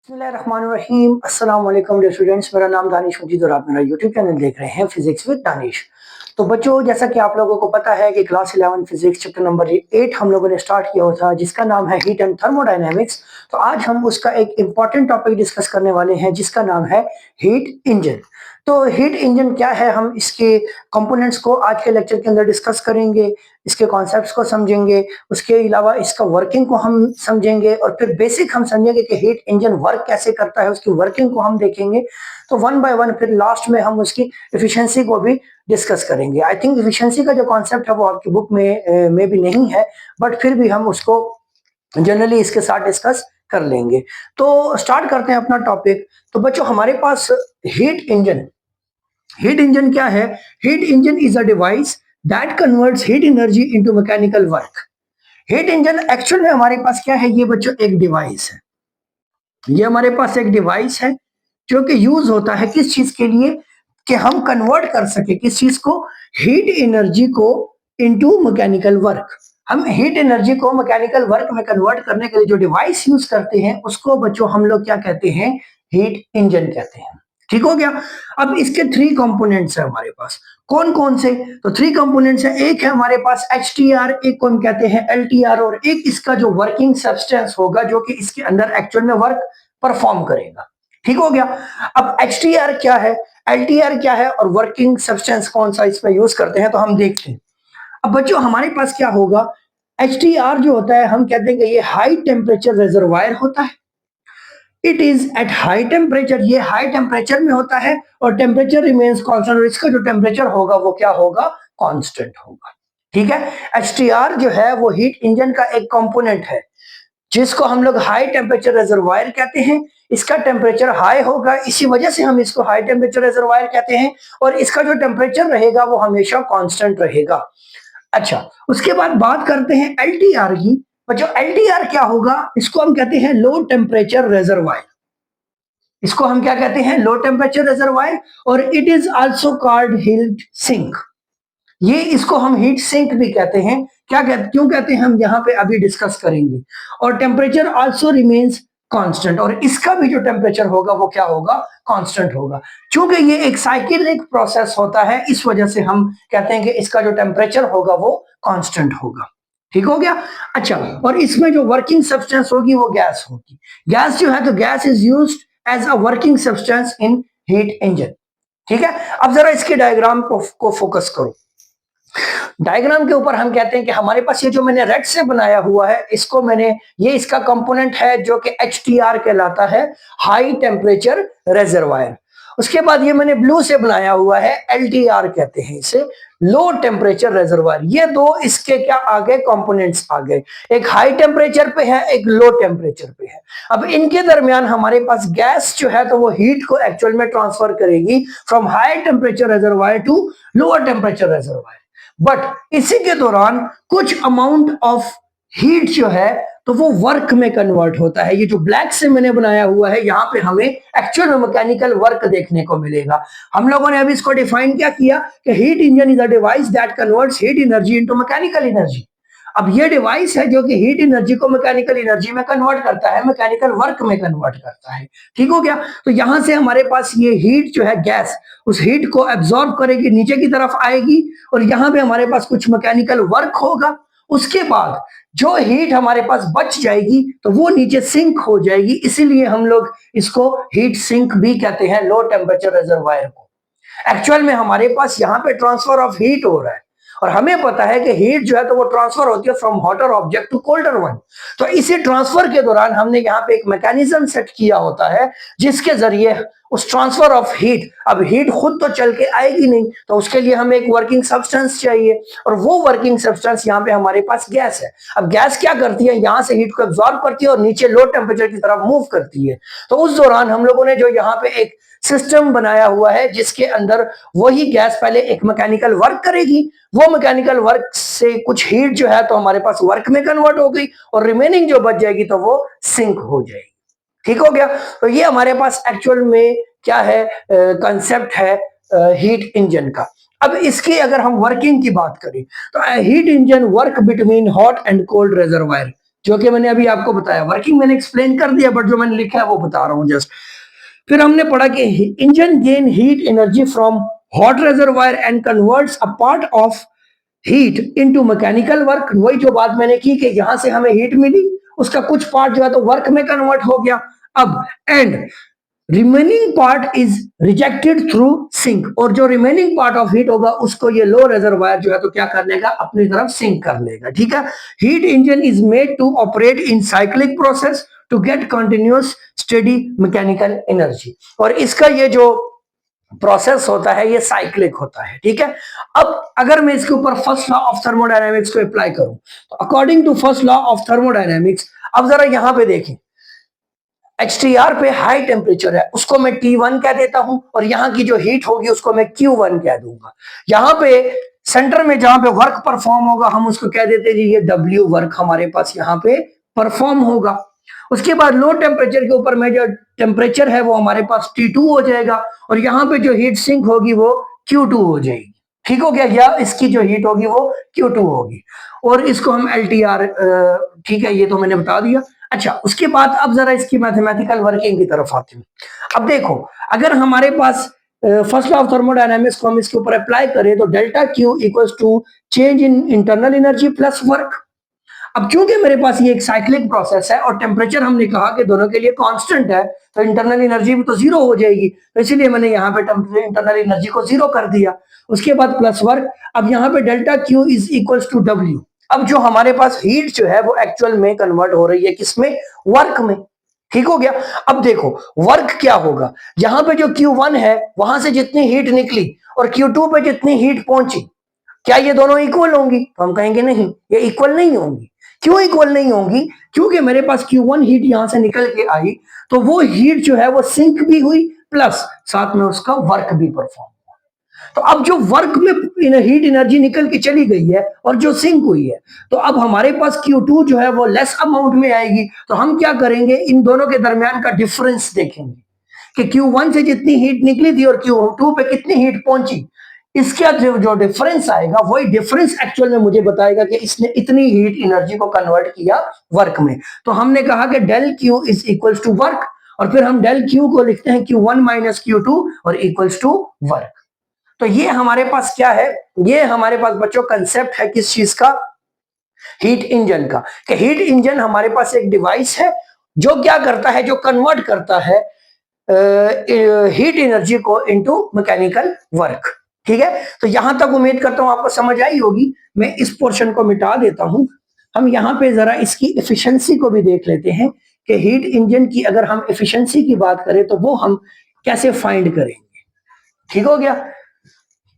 बिस्मिल्लाहिर्रहमानिर्रहीम। अस्सलाम वालेकुम डियर स्टूडेंट्स, मेरा नाम दानिश मजीद और आप मेरा यूट्यूब चैनल देख रहे हैं फिजिक्स विद दानिश। तो बच्चों, जैसा कि आप लोगों को पता है कि क्लास 11 फिजिक्स चैप्टर नंबर 8 हम लोगों ने स्टार्ट किया हुआ था, जिसका नाम है हीट एंड थर्मोडायनेमिक्स। तो आज हम उसका एक इंपॉर्टेंट टॉपिक डिस्कस करने वाले हैं, जिसका नाम है हीट इंजन। तो हीट इंजन क्या है, हम इसके कंपोनेंट्स को आज के लेक्चर के अंदर डिस्कस करेंगे, इसके कॉन्सेप्ट्स को समझेंगे, उसके अलावा इसका वर्किंग को हम समझेंगे और फिर बेसिक हम समझेंगे कि हीट इंजन वर्क कैसे करता है, उसकी वर्किंग को हम देखेंगे। तो वन बाय वन फिर लास्ट में हम उसकी एफिशिएंसी को भी डिस्कस करेंगे। आई थिंक एफिशिएंसी का जो कॉन्सेप्ट है वो आपकी बुक में भी नहीं है, बट फिर भी हम उसको जनरली इसके साथ डिस्कस कर लेंगे। तो स्टार्ट करते हैं अपना टॉपिक। तो बच्चों, हमारे पास हीट इंजन क्या है? Heat engine is a device that converts heat energy into mechanical work. Heat engine actual में हमारे पास क्या है? ये बच्चों एक डिवाइस है। ये हमारे पास एक डिवाइस है जो कि यूज होता है किस चीज के लिए? कि हम कन्वर्ट कर सके किस चीज को? हीट एनर्जी को इनटू मैकेनिकल वर्क। हम हीट एनर्जी को मैकेनिकल वर्क में कन्वर्ट करने के लिए जो डिवाइस यूज करते हैं उसको बच्चों हम लोग क्या कहते हैं? हीट इंजन कहते हैं। ठीक हो गया। अब इसके थ्री कंपोनेंट्स है हमारे पास। कौन कौन से? तो थ्री कंपोनेंट्स है। एक है हमारे पास एच टी आर, एक को हम कहते हैं एल टी आर, और एक इसका जो वर्किंग सब्सटेंस होगा जो कि इसके अंदर एक्चुअल में वर्क परफॉर्म करेगा। ठीक हो गया। अब एच टी आर क्या है, एल टी आर क्या है, और वर्किंग सब्सटेंस कौन सा इसमें यूज करते हैं, तो हम देखते हैं। अब बच्चों, हमारे पास क्या होगा? एच टी आर जो होता है, हम कहते हैं कि ये हाई टेम्परेचर रिजर्वायर होता है। It is at high temperature, ये हाई टेम्परेचर में होता है और टेम्परेचर रिमेन्स कांस्टेंट, और इसका जो टेम्परेचर होगा वो क्या होगा? कांस्टेंट होगा। ठीक है। एचटीआर जो है वो हीट इंजन का एक कंपोनेंट है, जिसको हम लोग हाई टेम्परेचर रिजर्वायर कहते हैं। इसका टेम्परेचर हाई होगा, इसी वजह से हम इसको हाई टेम्परेचर रिजर्वायर कहते हैं, और इसका जो टेम्परेचर रहेगा वो हमेशा कांस्टेंट रहेगा। अच्छा, उसके बाद बात करते हैं एलटीआर की। बच्चों, एलटीआर क्या होगा? इसको हम कहते हैं लो टेम्परेचर रिजर्वायर। इसको हम क्या कहते हैं? Low temperature reservoir. और it is also called heat sink. ये इसको हम हीट सिंक भी कहते हैं। क्यों कहते हैं हम यहाँ पे अभी डिस्कस करेंगे। और टेम्परेचर आल्सो रिमेन्स कांस्टेंट, और इसका भी जो टेम्परेचर होगा वो क्या होगा? कांस्टेंट होगा। क्योंकि ये एक साइक्लिक प्रोसेस होता है, इस वजह से हम कहते हैं कि इसका जो टेम्परेचर होगा वो कांस्टेंट होगा। ठीक हो गया। अच्छा, और इसमें जो वर्किंग सब्सटेंस होगी वो गैस होगी। गैस जो है, तो gas is used as a working substance in heat engine. ठीक है। अब जरा इसके डायग्राम को फोकस करो। डायग्राम के ऊपर हम कहते हैं कि हमारे पास ये जो मैंने रेड से बनाया हुआ है, इसको मैंने, ये इसका कंपोनेंट है जो कि एच टी आर कहलाता है, हाई टेम्परेचर रिजर्वायर। उसके बाद ये मैंने ब्लू से बनाया हुआ है, एल टी आर कहते हैं इसे, लो टेम्परेचर रिजर्वायर। ये दो इसके क्या आ गए? कंपोनेंट्स आ गए। एक हाई टेम्परेचर पे है, एक लो टेम्परेचर पे है। अब इनके दरमियान हमारे पास गैस जो है, तो वो हीट को एक्चुअल में ट्रांसफर करेगी from high temperature reservoir to lower temperature reservoir. But इसी के दौरान कुछ अमाउंट ऑफ हीट जो है, तो वो वर्क में कन्वर्ट होता है। ये जो ब्लैक से मैंने बनाया हुआ है, यहाँ पे हमें एक्चुअल में मैकेनिकल वर्क देखने को मिलेगा। हम लोगों ने अभी इसको डिफाइन क्या किया कि heat engine is a device that converts heat energy into mechanical energy. अब ये डिवाइस है जो कि हीट एनर्जी को मैकेनिकल एनर्जी में कन्वर्ट करता है, मैकेनिकल वर्क में कन्वर्ट करता है। ठीक हो गया। तो यहां से हमारे पास ये हीट जो है, गैस, उस हीट को एब्जॉर्ब करेगी, नीचे की तरफ आएगी, और यहां पे हमारे पास कुछ मैकेनिकल वर्क होगा। उसके बाद जो हीट हमारे पास बच जाएगी, तो वो नीचे सिंक हो जाएगी। इसीलिए हम लोग इसको हीट सिंक भी कहते हैं, लो टेम्परेचर रिजर्वायर को। एक्चुअल में हमारे पास यहाँ पे ट्रांसफर ऑफ हीट हो रहा है, और हमें पता है कि हीट जो है, तो वो ट्रांसफर होती है from hotter object to colder one. तो इसी ट्रांसफर के दौरान हमने यहाँ पे एक मैकेनिज्म सेट किया होता है, जिसके जरिए उस ट्रांसफर ऑफ हीट, अब हीट खुद तो चल के आएगी नहीं, तो उसके लिए हमें एक वर्किंग सब्सटेंस चाहिए, और वो वर्किंग सब्सटेंस यहाँ पे हमारे पास गैस है। अब गैस क्या करती है? यहाँ से हीट को एब्जॉर्ब करती है और नीचे लो टेम्परेचर की तरफ मूव करती है। तो उस दौरान हम लोगों ने जो यहाँ पे एक सिस्टम बनाया हुआ है, जिसके अंदर वही गैस पहले एक मैकेनिकल वर्क करेगी, वो मैकेनिकल वर्क से कुछ हीट जो है, तो हमारे पास वर्क में कन्वर्ट हो गई, और रिमेनिंग जो बच जाएगी तो वो सिंक हो जाएगी। ठीक हो गया। तो ये हमारे पास एक्चुअल में क्या है, कंसेप्ट है हीट इंजन का। अब इसकी अगर हम वर्किंग की बात करें, तो heat engine work between hot and cold reservoir. जो कि मैंने अभी आपको बताया। वर्किंग मैंने एक्सप्लेन कर दिया, बट जो मैंने लिखा है वो बता रहा हूं जस्ट। फिर हमने पढ़ा कि engine gain heat energy from hot reservoir and converts a part of heat into mechanical work. वही जो बात मैंने की कि यहां से हमें हीट मिली, उसका कुछ पार्ट जो है तो वर्क में कन्वर्ट हो गया। अब and remaining part is rejected through sink, और जो रिमेनिंग पार्ट ऑफ हीट होगा उसको ये लो रिजर्वायर जो है तो क्या कर लेगा, अपनी तरफ सिंक कर लेगा। ठीक है। Heat engine is made to operate in cyclic process to get continuous steady mechanical energy, और इसका ये जो प्रोसेस होता है ये साइक्लिक होता है। ठीक है। अब अगर मैं इसके ऊपर फर्स्ट लॉ ऑफ थर्मोडायनेमिक्स को अप्लाई करूं, तो according to first law of thermodynamics, अब जरा यहां पे देखें, HTR पे हाई टेम्परेचर है, उसको मैं T1 कह देता हूं, और यहां की जो हीट होगी उसको मैं Q1 कह दूंगा। यहां पे सेंटर में जहां पे वर्क परफॉर्म होगा हम उसको कह देते हैं ये W वर्क हमारे पास यहां पे परफॉर्म होगा। उसके बाद लो टेम्परेचर के ऊपर में जो टेम्परेचर है वो हमारे पास T2 हो जाएगा, और यहां पे जो हीट सिंक होगी वो Q2 हो जाएगी। ठीक हो गया, या इसकी जो हीट होगी वो Q2 होगी, और इसको हम LTR, ठीक है, ये तो मैंने बता दिया। अच्छा, उसके बाद अब जरा इसकी मैथमेटिकल वर्किंग की तरफ आते हैं। अब देखो, अगर हमारे पास फर्स्ट लॉ ऑफ थर्मोडायनामिक्स को हम इसके ऊपर अप्लाई करें तो delta Q equals to change in internal energy plus work. अब क्योंकि मेरे पास ये एक साइक्लिक प्रोसेस है और टेम्परेचर हमने कहा कि दोनों के लिए कांस्टेंट है, तो इंटरनल एनर्जी भी तो जीरो हो जाएगी, तो इसीलिए मैंने यहाँ पे इंटरनल एनर्जी को जीरो कर दिया। उसके बाद प्लस वर्क। अब यहाँ पे delta Q is equals to W. अब जो हमारे पास हीट जो है वो एक्चुअल में कन्वर्ट हो रही है किसमें, वर्क में। ठीक हो गया। अब देखो वर्क क्या होगा, यहां पे जो Q1 है वहां से जितनी हीट निकली और Q2 पे जितनी हीट पहुंची, क्या ये दोनों इक्वल होंगी, तो हम कहेंगे नहीं, ये इक्वल नहीं होंगी। क्यों इक्वल नहीं होंगी, क्योंकि मेरे पास Q1 हीट यहां से निकल के आई, तो वो हीट जो है वो सिंक भी हुई, प्लस साथ में उसका वर्क भी परफॉर्म। तो अब जो वर्क में हीट एनर्जी निकल के चली गई है और जो सिंक हुई है, तो अब हमारे पास Q2 जो है वो लेस अमाउंट में आएगी। तो हम क्या करेंगे, इन दोनों के दरमियान का डिफरेंस देखेंगे कि Q1 से जितनी हीट निकली थी और Q2 पे कितनी हीट पहुंची, इसका जो डिफरेंस आएगा वही डिफरेंस एक्चुअल में मुझे बताएगा कि इसने इतनी हीट एनर्जी को कन्वर्ट किया वर्क में। तो हमने कहा कि del Q is equals to work, और फिर हम डेल क्यू को लिखते हैं Q1 माइनस Q2 और इक्वल्स टू वर्क। तो ये हमारे पास क्या है, ये हमारे पास बच्चों कंसेप्ट है किस चीज का, हीट इंजन का। कि हीट इंजन हमारे पास एक डिवाइस है जो क्या करता है, जो कन्वर्ट करता है हीट एनर्जी को इनटू मैकेनिकल वर्क। ठीक है। तो यहां तक उम्मीद करता हूं आपको समझ आई होगी। मैं इस पोर्शन को मिटा देता हूं। हम यहां पे जरा इसकी एफिशिएंसी को भी देख लेते हैं कि हीट इंजन की अगर हम एफिशिएंसी की बात करें तो वो हम कैसे फाइंड करेंगे। ठीक हो गया।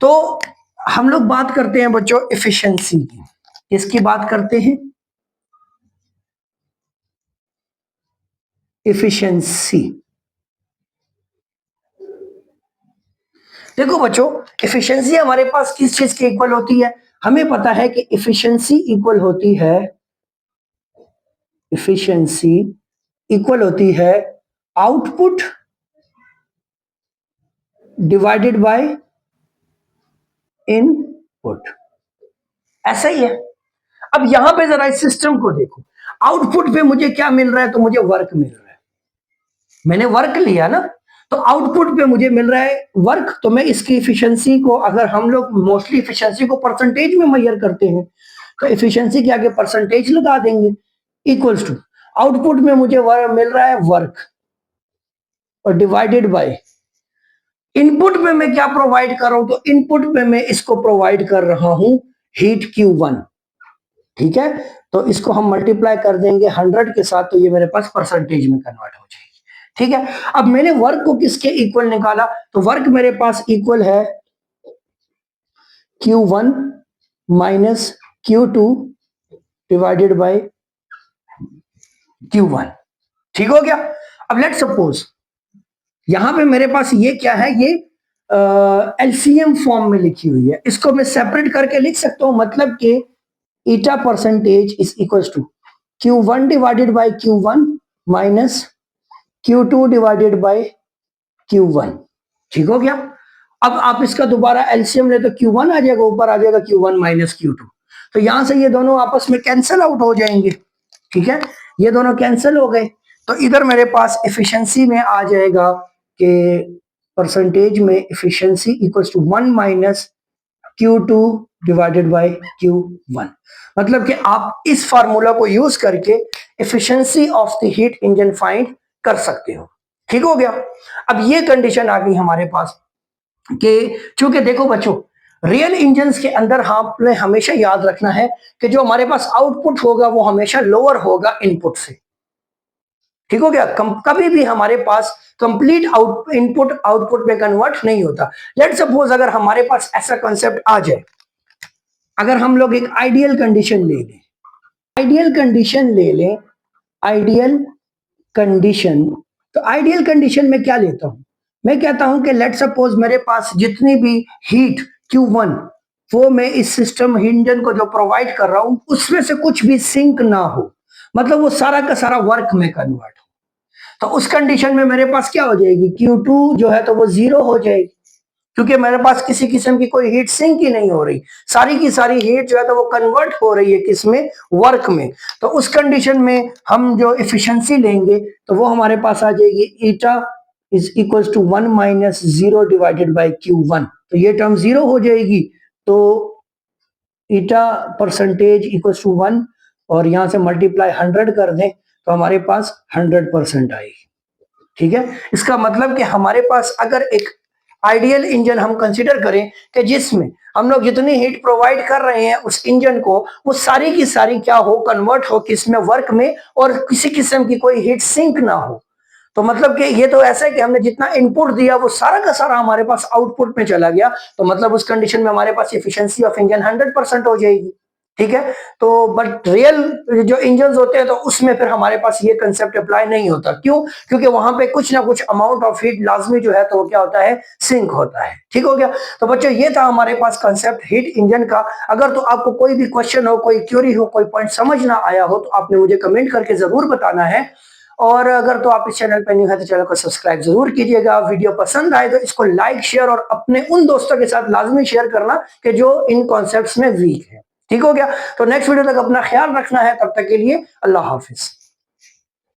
तो हम लोग बात करते हैं बच्चों एफिशिएंसी की। किसकी बात करते हैं, एफिशिएंसी। देखो बच्चों, एफिशिएंसी हमारे पास किस चीज की इक्वल होती है, हमें पता है कि एफिशिएंसी इक्वल होती है, एफिशिएंसी इक्वल होती है आउटपुट डिवाइडेड बाय इनपुट। ऐसा ही है। अब यहां पे जरा इस सिस्टम को देखो, आउटपुट पे मुझे क्या मिल रहा है, तो मुझे वर्क मिल रहा है। मैंने वर्क लिया ना, तो आउटपुट पे मुझे मिल रहा है वर्क। तो मैं इसकी एफिशिएंसी को, अगर हम लोग मोस्टली एफिशिएंसी को परसेंटेज में मेजर करते हैं, तो एफिशिएंसी के आगे परसेंटेज लगा देंगे, इक्वल्स टू आउटपुट में मुझे मिल रहा है वर्क और डिवाइडेड बाय इनपुट में मैं क्या प्रोवाइड कर रहा हूं, तो इनपुट में मैं इसको प्रोवाइड कर रहा हूं हीट Q1। ठीक है। तो इसको हम मल्टीप्लाई कर देंगे 100 के साथ, तो ये मेरे पास परसेंटेज में कन्वर्ट हो जाएगी। ठीक है। अब मैंने वर्क को किसके इक्वल निकाला, तो वर्क मेरे पास इक्वल है Q1 minus Q2 divided by Q1। ठीक हो गया। अब लेट सपोज यहां पे मेरे पास ये क्या है, ये एलसीएम फॉर्म में लिखी हुई है, इसको मैं सेपरेट करके लिख सकता हूं, मतलब कि eta percentage is equal to Q1 divided by Q1 minus Q2 divided by Q1। ठीक हो गया। अब आप इसका दोबारा एलसीएम ले तो Q1 आ जाएगा, ऊपर आ जाएगा Q1 माइनस Q2, तो यहां से ये दोनों आपस में कैंसिल आउट हो जाएंगे। ठीक है, ये दोनों कैंसिल हो गए, तो इधर मेरे पास एफिशिएंसी में आ जाएगा कि परसेंटेज में efficiency equals to 1 minus Q2 divided by Q1। मतलब कि आप इस फार्मूला को यूज करके efficiency of the heat engine find कर सकते हो। ठीक हो गया। अब ये कंडीशन आ गई हमारे पास कि चूंकि देखो बच्चों, रियल इंजन्स के अंदर हमें हमेशा याद रखना है कि जो हमारे पास आउटपुट होगा वो हमेशा लोअर होगा इनपुट से। ठीक हो गया। कभी भी हमारे पास कंप्लीट इनपुट आउटपुट में कन्वर्ट नहीं होता। लेट सपोज अगर हमारे पास ऐसा कॉन्सेप्ट आ जाए, अगर हम लोग एक आइडियल कंडीशन ले लें, आइडियल कंडीशन ले लें, आइडियल कंडीशन, तो आइडियल कंडीशन में क्या लेता हूं, मैं कहता हूं कि लेट सपोज मेरे पास जितनी भी हीट Q1 वो मैं इस सिस्टम इंजन को जो प्रोवाइड कर रहा हूं उसमें से कुछ भी सिंक ना हो, मतलब वो सारा का सारा वर्क में कन्वर्ट हो। तो उस कंडीशन में मेरे पास क्या हो जाएगी, Q2 जो है तो वो 0 हो जाएगी, क्योंकि मेरे पास किसी किस्म की कोई हीट सिंक ही नहीं हो रही, सारी की सारी हीट जो है तो वो कन्वर्ट हो रही है किसमें, वर्क में। तो उस कंडीशन में हम जो एफिशिएंसी लेंगे तो वो हमारे पास आ जाएगी eta is equals to 1 minus 0 divided by Q1। तो ये टर्म 0 हो जाएगी, तो ईटा परसेंटेज इक्वल्स टू 1 और यहां से मल्टीप्लाई 100 कर दें तो हमारे पास 100% आएगी। ठीक है, इसका मतलब कि हमारे पास अगर एक आइडियल इंजन हम कंसीडर करें कि जिसमें हम लोग जितनी हीट प्रोवाइड कर रहे हैं उस इंजन को वो सारी की सारी क्या हो, कन्वर्ट हो किसमें, वर्क में, और किसी किस्म की कोई हीट सिंक ना हो। तो मतलब कि ये तो ऐसा है कि हमने जितना इनपुट दिया वो सारा का सारा हमारे पास आउटपुट में चला गया, तो मतलब उस कंडीशन में हमारे पास एफिशिएंसी ऑफ इंजन 100% हो जाएगी। ठीक है, तो बट रियल जो इंजन होते हैं तो उसमें फिर हमारे पास ये कंसेप्ट अप्लाई नहीं होता। क्यों? क्योंकि वहां पे कुछ ना कुछ अमाउंट ऑफ हीट लाजमी जो है तो वो क्या होता है, सिंक होता है। ठीक हो गया। तो बच्चों ये था हमारे पास कंसेप्ट हीट इंजन का। अगर तो आपको कोई भी क्वेश्चन हो, कोई क्यूरी हो, कोई पॉइंट समझ ना आया हो तो आपने मुझे कमेंट करके जरूर बताना है। और अगर तो आप इस चैनल पर न्यू है तो चैनल को सब्सक्राइब जरूर कीजिएगा। वीडियो पसंद आए तो इसको लाइक, शेयर और अपने उन दोस्तों के साथ लाजमी शेयर करना कि जो इन कॉन्सेप्ट्स में वीक है। ठीक हो गया। तो नेक्स्ट वीडियो तक अपना ख्याल रखना है, तब तक के लिए अल्लाह हाफिज।